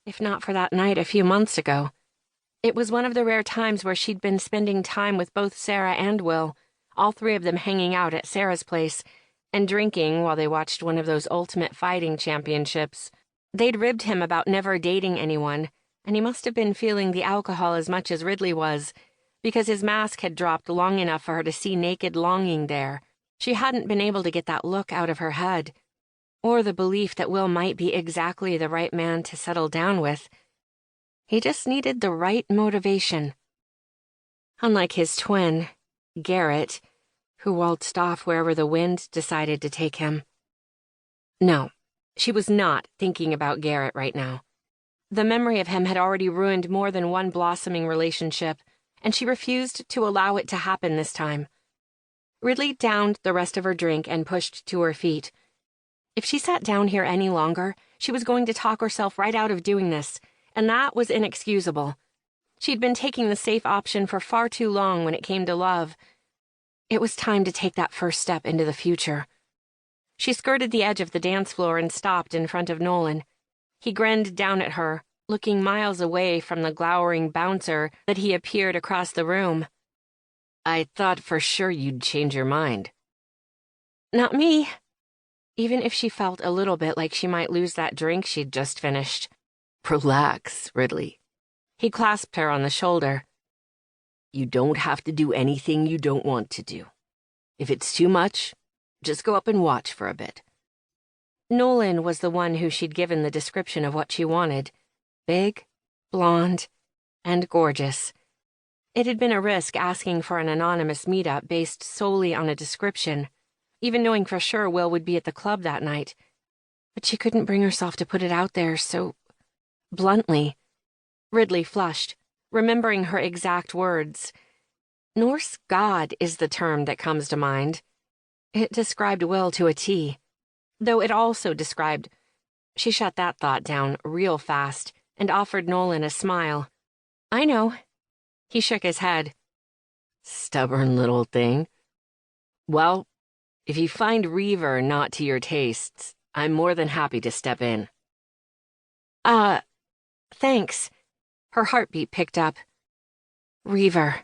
if not for that night a few months ago. It was one of the rare times where she'd been spending time with both Sarah and Will, all three of them hanging out at Sarah's place and drinking while they watched one of those ultimate fighting championships. They'd ribbed him about never dating anyone, and he must have been feeling the alcohol as much as Ridley was, because his mask had dropped long enough for her to see naked longing there. She hadn't been able to get that look out of her head, or the belief that Will might be exactly the right man to settle down with. He just needed the right motivation. Unlike his twin, Garrett, who waltzed off wherever the wind decided to take him. No, she was not thinking about Garrett right now. The memory of him had already ruined more than one blossoming relationship, and she refused to allow it to happen this time. Ridley downed the rest of her drink and pushed to her feet. If she sat down here any longer, she was going to talk herself right out of doing this, and that was inexcusable. She'd been taking the safe option for far too long when it came to love. It was time to take that first step into the future. She skirted the edge of the dance floor and stopped in front of Nolan. He grinned down at her, looking miles away from the glowering bouncer that he appeared across the room. I thought for sure you'd change your mind. Not me. Even if she felt a little bit like she might lose that drink she'd just finished. Relax, Ridley. He clasped her on the shoulder. You don't have to do anything you don't want to do. If it's too much, just go up and watch for a bit. Nolan was the one who she'd given the description of what she wanted. Big, blonde, and gorgeous. It had been a risk asking for an anonymous meetup based solely on a description, even knowing for sure Will would be at the club that night. But she couldn't bring herself to put it out there so bluntly. Ridley flushed, remembering her exact words. Norse god is the term that comes to mind. It described Will to a T, though it also described... She shut that thought down real fast and offered Nolan a smile. I know. He shook his head. Stubborn little thing. Well, if you find Reaver not to your tastes, I'm more than happy to step in. Thanks. Her heartbeat picked up. Reaver.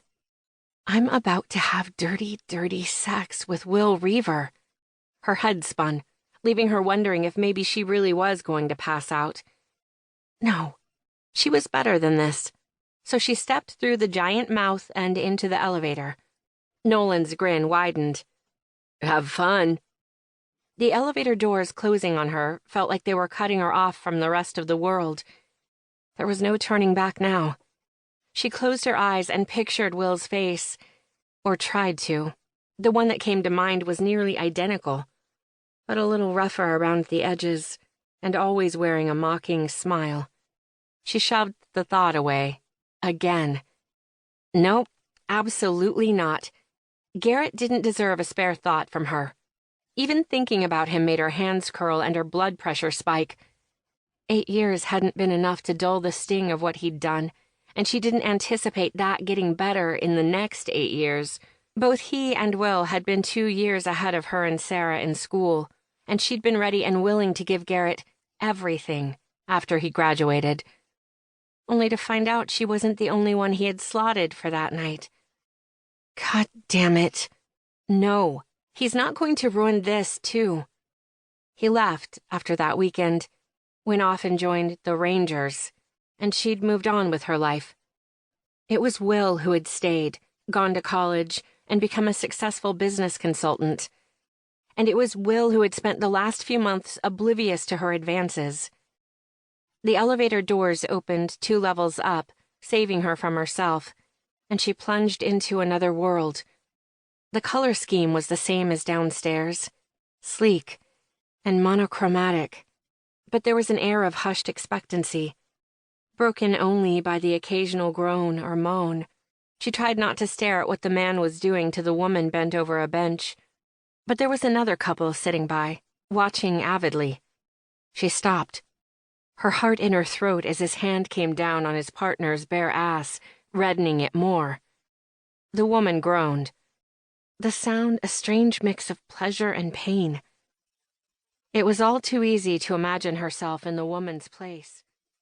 I'm about to have dirty, dirty sex with Will Reaver. Her head spun, leaving her wondering if maybe she really was going to pass out. No, she was better than this. So she stepped through the giant mouth and into the elevator. Nolan's grin widened. Have fun. The elevator doors closing on her felt like they were cutting her off from the rest of the world. There was no turning back now. She closed her eyes and pictured Will's face, or tried to. The one that came to mind was nearly identical, but a little rougher around the edges, and always wearing a mocking smile. She shoved the thought away. Again. Nope, absolutely not. Garrett didn't deserve a spare thought from her. Even thinking about him made her hands curl and her blood pressure spike. 8 years hadn't been enough to dull the sting of what he'd done, and she didn't anticipate that getting better in the next 8 years. Both he and Will had been 2 years ahead of her and Sarah in school, and she'd been ready and willing to give Garrett everything after he graduated. Only to find out she wasn't the only one he had slotted for that night. God damn it. No, he's not going to ruin this, too. He left after that weekend, went off and joined the Rangers, and she'd moved on with her life. It was Will who had stayed, gone to college, and become a successful business consultant. And it was Will who had spent the last few months oblivious to her advances. The elevator doors opened 2 levels up, saving her from herself, and she plunged into another world. The color scheme was the same as downstairs, sleek and monochromatic, but there was an air of hushed expectancy, broken only by the occasional groan or moan. She tried not to stare at what the man was doing to the woman bent over a bench, but there was another couple sitting by, watching avidly. She stopped, her heart in her throat as his hand came down on his partner's bare ass, reddening it more. The woman groaned, the sound a strange mix of pleasure and pain. It was all too easy to imagine herself in the woman's place.